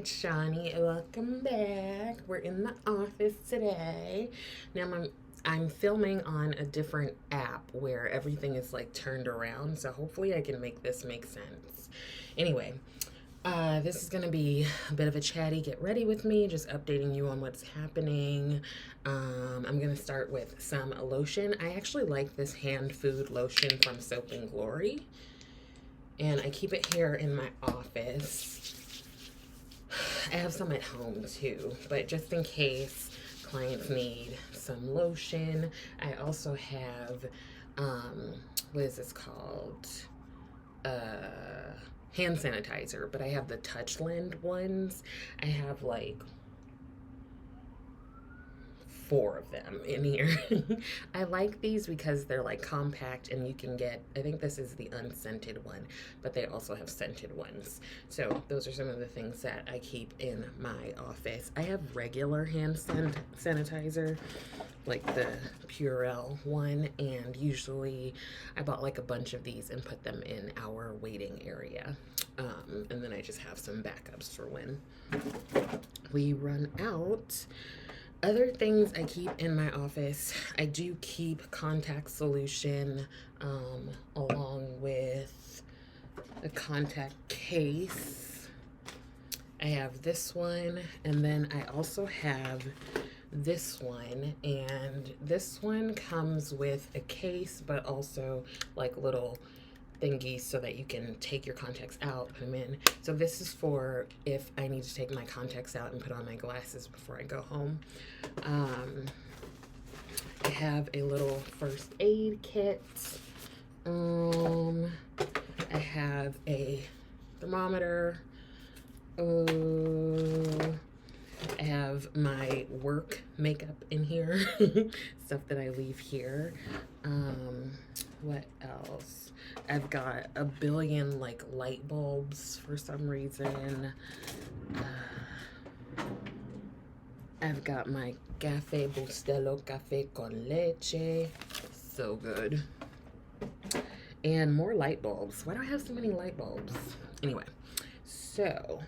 it's Shawnee. Welcome back. We're in the office today. Now I'm filming on a different app where everything is like turned around, so hopefully I can make this make sense. Anyway, this is gonna be a bit of a chatty get ready with me, just updating you on what's happening. I'm gonna start with some lotion. I actually like this hand food lotion from Soap and Glory, and I keep it here in my office. I have some at home too, but just in case clients need some lotion. I also have, what is this called? Hand sanitizer, but I have the Touchland ones. I have like 4 of them in here. I like these because they're like compact and you can get, I think this is the unscented one, but they also have scented ones. So those are some of the things that I keep in my office. I have regular hand sanitizer, like the Purell one, and usually I bought like a bunch of these and put them in our waiting area. And then I just have some backups for when we run out. Other things I keep in my office, I do keep contact solution along with a contact case. I have this one, and then I also have this one, and this one comes with a case but also like little thingies so that you can take your contacts out, put them in. So this is for if I need to take my contacts out and put on my glasses before I go home. I have a little first aid kit. I have a thermometer. I have my work makeup in here, stuff that I leave here. What else? I've got a billion like light bulbs for some reason. I've got my Cafe Bustelo Cafe con Leche. So good. And more light bulbs. Why do I have so many light bulbs? Anyway, so,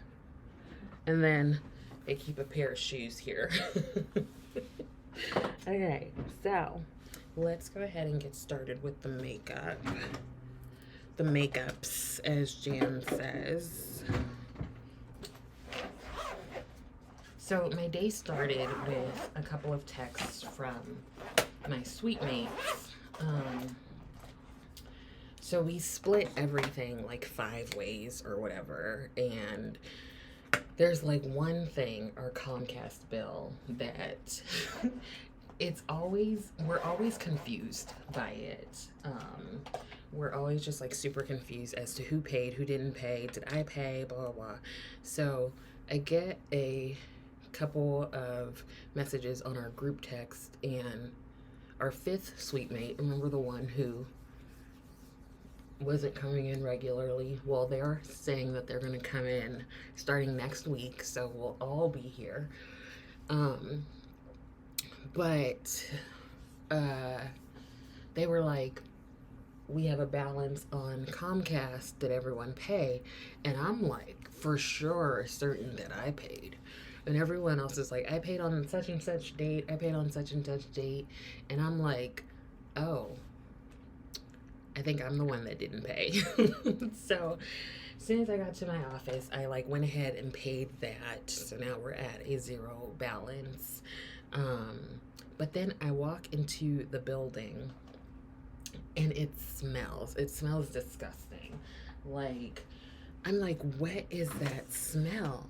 and then I keep a pair of shoes here. Okay, so let's go ahead and get started with the makeup. The makeups, as Jan says. So my day started with a couple of texts from my suite mates. So we split everything like 5 ways or whatever, and there's like one thing, our Comcast bill, that we're always confused by it. We're always just like super confused as to who paid, who didn't pay, did I pay, blah, blah, blah. So I get a couple of messages on our group text, and our 5th suite mate, remember the one who wasn't coming in regularly? Well, they're saying that they're going to come in starting next week, so we'll all be here. But they were like, we have a balance on Comcast, did everyone pay? And I'm like, for sure certain that I paid. And everyone else is like, I paid on such and such date, I paid on such and such date. And I'm like, oh, I think I'm the one that didn't pay. So as soon as I got to my office, I like went ahead and paid that. So now we're at a 0 balance. But then I walk into the building and it smells disgusting. Like, I'm like, what is that smell?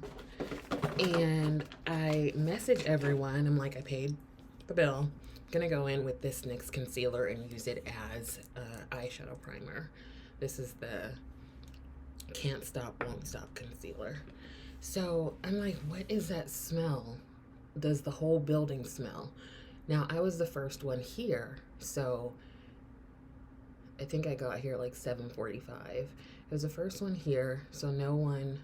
And I message everyone. I'm like, I paid the bill. I'm gonna go in with this NYX concealer and use it as eyeshadow primer. This is the Can't Stop, Won't Stop concealer. So I'm like, what is that smell? Does the whole building smell? Now, I was the first one here, so I think I got here like 7:45. It was the first one here, so no one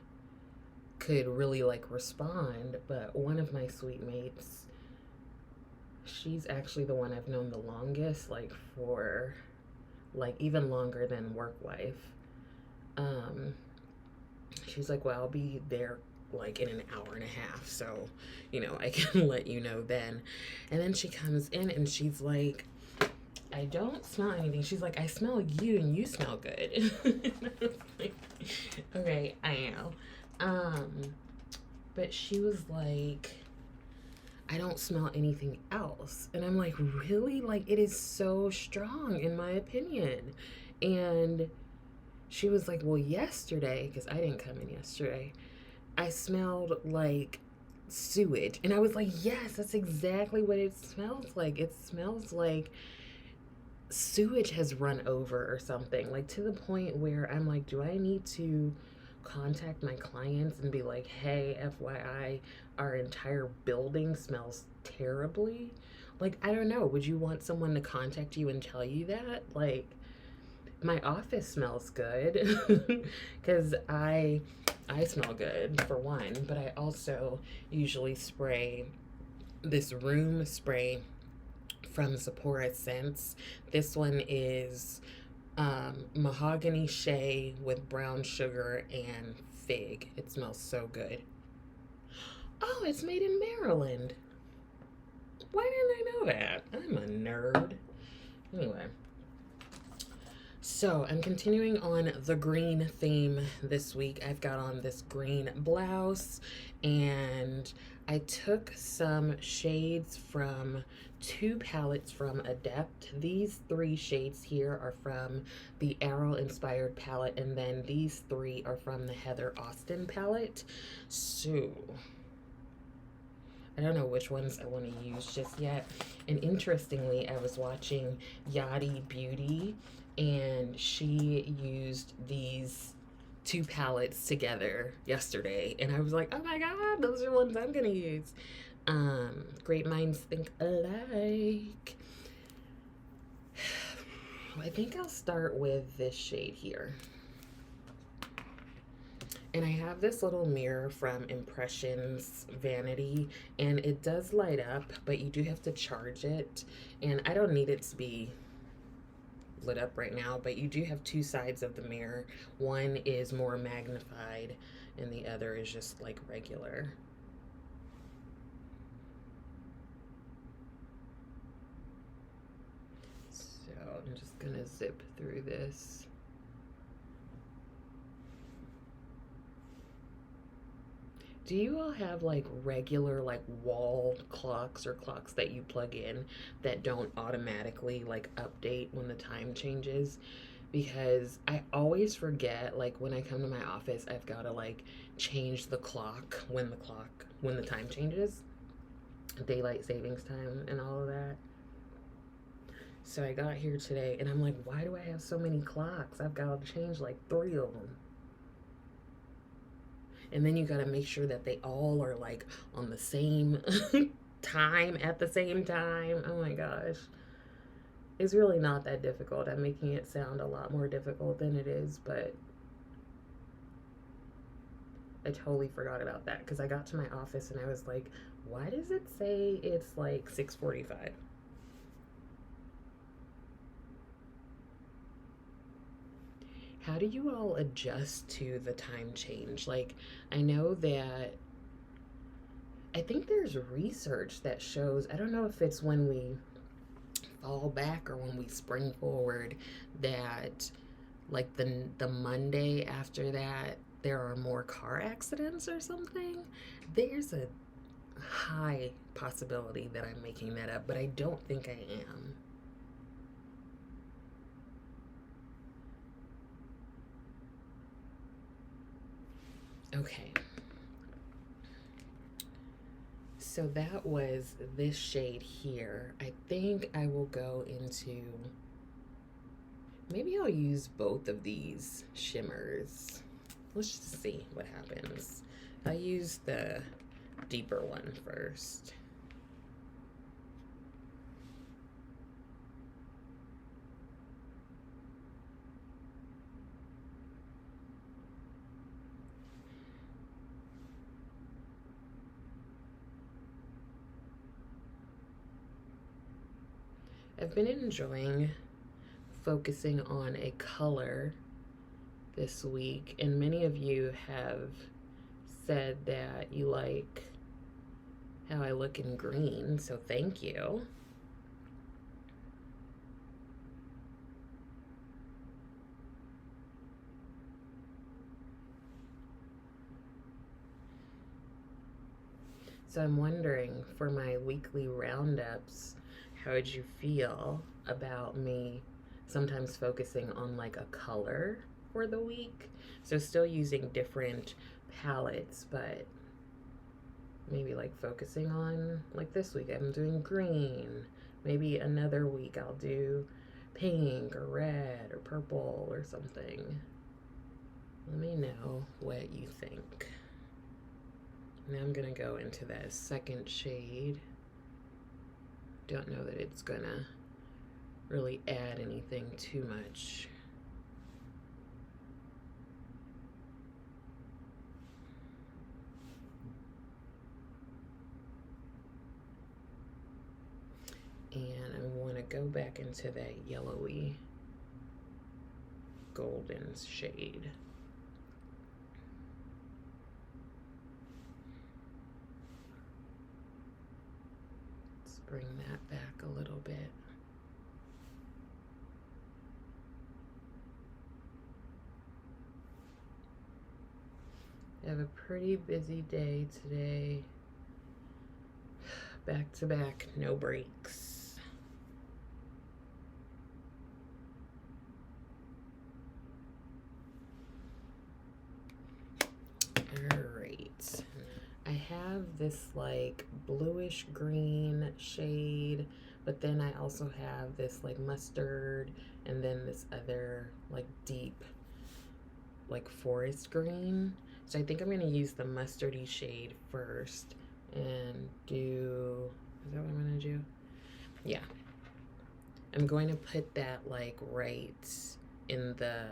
could really like respond, but one of my suite mates, she's actually the one I've known the longest, like for like even longer than work wife. She's like, well, I'll be there like in an hour and a half, so you know, I can let you know then. And then she comes in and she's like, I don't smell anything. She's like, I smell you and you smell good. Like, okay, I am. But she was like, I don't smell anything else. And I'm like, really? Like, it is so strong in my opinion. And she was like, well, yesterday, because I didn't come in yesterday, I smelled like sewage. And I was like, yes, that's exactly what it smells like. It smells like sewage has run over or something, like to the point where I'm like, do I need to contact my clients and be like, hey, FYI, our entire building smells terribly? Like, I don't know. Would you want someone to contact you and tell you that? Like, my office smells good because I smell good for one, but I also usually spray this room spray from Sephora scents. This one is mahogany shea with brown sugar and fig. It smells so good. Oh, it's made in Maryland. Why didn't I know that? I'm a nerd. Anyway, so I'm continuing on the green theme this week. I've got on this green blouse, and I took some shades from 2 palettes from Adept. These 3 shades here are from the Arrow inspired palette, and then these 3 are from the Heather Austin palette. So I don't know which ones I want to use just yet. And interestingly, I was watching Yachty Beauty, and she used these 2 palettes together yesterday, and I was like, oh my god, those are ones I'm gonna use. Great minds think alike. I think I'll start with this shade here. And I have this little mirror from Impressions Vanity, and it does light up, but you do have to charge it. And I don't need it to be lit up right now, but you do have 2 sides of the mirror. One is more magnified, and the other is just like regular. So I'm just gonna zip through this. Do you all have like regular like wall clocks or clocks that you plug in that don't automatically like update when the time changes? Because I always forget, like when I come to my office, I've got to like change the clock when the time changes, daylight savings time and all of that. So I got here today and I'm like, why do I have so many clocks? I've got to change like 3 of them. And then you got to make sure that they all are like on the same time at the same time. Oh my gosh. It's really not that difficult. I'm making it sound a lot more difficult than it is, but I totally forgot about that because I got to my office and I was like, why does it say it's like 6:45? How do you all adjust to the time change? Like, I know that I think there's research that shows, I don't know if it's when we fall back or when we spring forward, that like the Monday after that there are more car accidents or something. There's a high possibility that I'm making that up, but I don't think I am. Okay. So that was this shade here. I think I will go into, maybe I'll use both of these shimmers. Let's just see what happens. I'll use the deeper one first. I've been enjoying focusing on a color this week, and many of you have said that you like how I look in green, so thank you. So I'm wondering, for my weekly roundups, how would you feel about me sometimes focusing on like a color for the week? So still using different palettes, but maybe like focusing on, like this week I'm doing green. Maybe another week I'll do pink or red or purple or something. Let me know what you think. Now I'm gonna go into that second shade. Don't know that it's gonna really add anything too much. And I want to go back into that yellowy golden shade. Let's bring that back a little bit. I have a pretty busy day today. Back to back, no breaks. Alright. I have this like bluish green shade, but then I also have this like mustard and then this other like deep like forest green. So I think I'm gonna use the mustardy shade first and do, is that what I'm gonna do? Yeah. I'm going to put that like right in the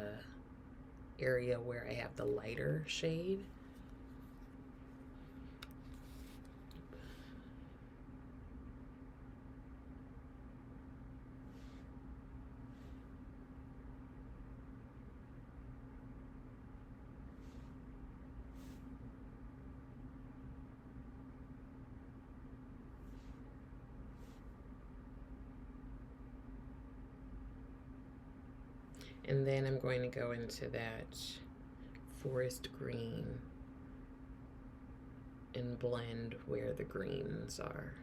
area where I have the lighter shade. And then I'm going to go into that forest green and blend where the greens are.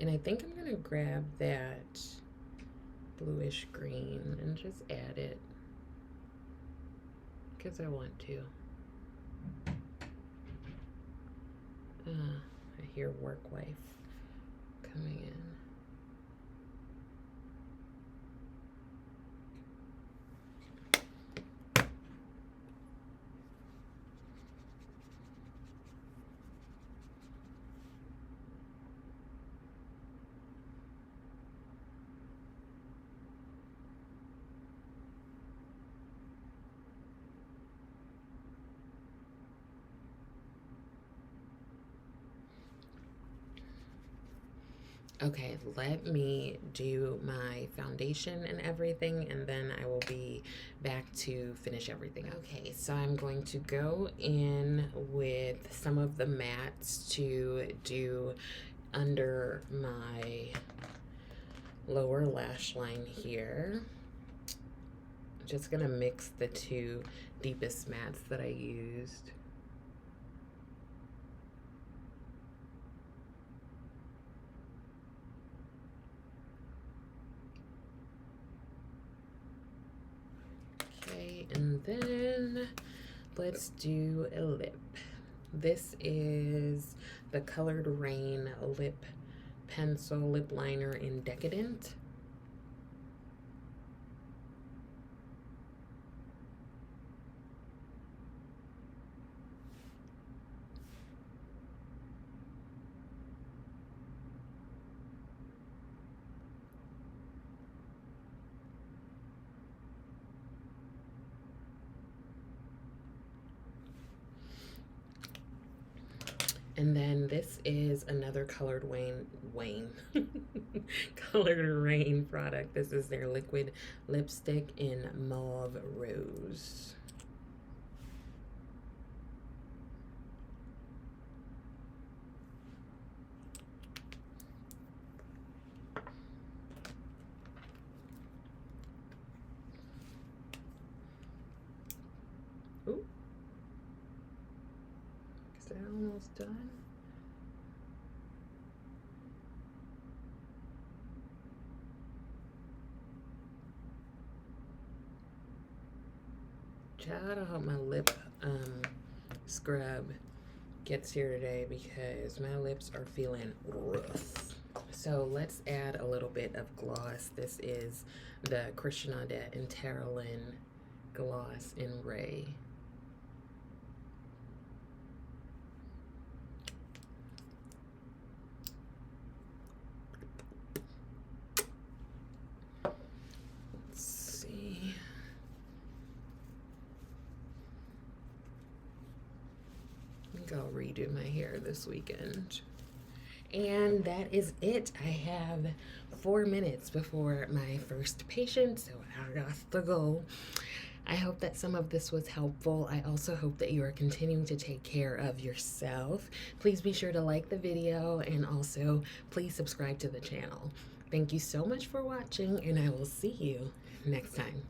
And I think I'm gonna grab that bluish green and just add it because I want to. I hear work wife coming in. Okay, let me do my foundation and everything, and then I will be back to finish everything. Okay, so I'm going to go in with some of the mattes to do under my lower lash line here. I'm just gonna mix the two deepest mattes that I used. And then let's do a lip. This is the Colored Rain lip pencil lip liner in Decadent. And then this is another Colored Wayne Colored Rain product. This is their liquid lipstick in Mauve Rose. Ooh. Is that almost done? Child, I hope my lip scrub gets here today because my lips are feeling rough. So let's add a little bit of gloss. This is the Christian Adept and Tara Lynn gloss in Ray. I'll redo my hair this weekend. And that is it. I have 4 minutes before my first patient, so I got to go. I hope that some of this was helpful. I also hope that you are continuing to take care of yourself. Please be sure to like the video and also please subscribe to the channel. Thank you so much for watching, and I will see you next time.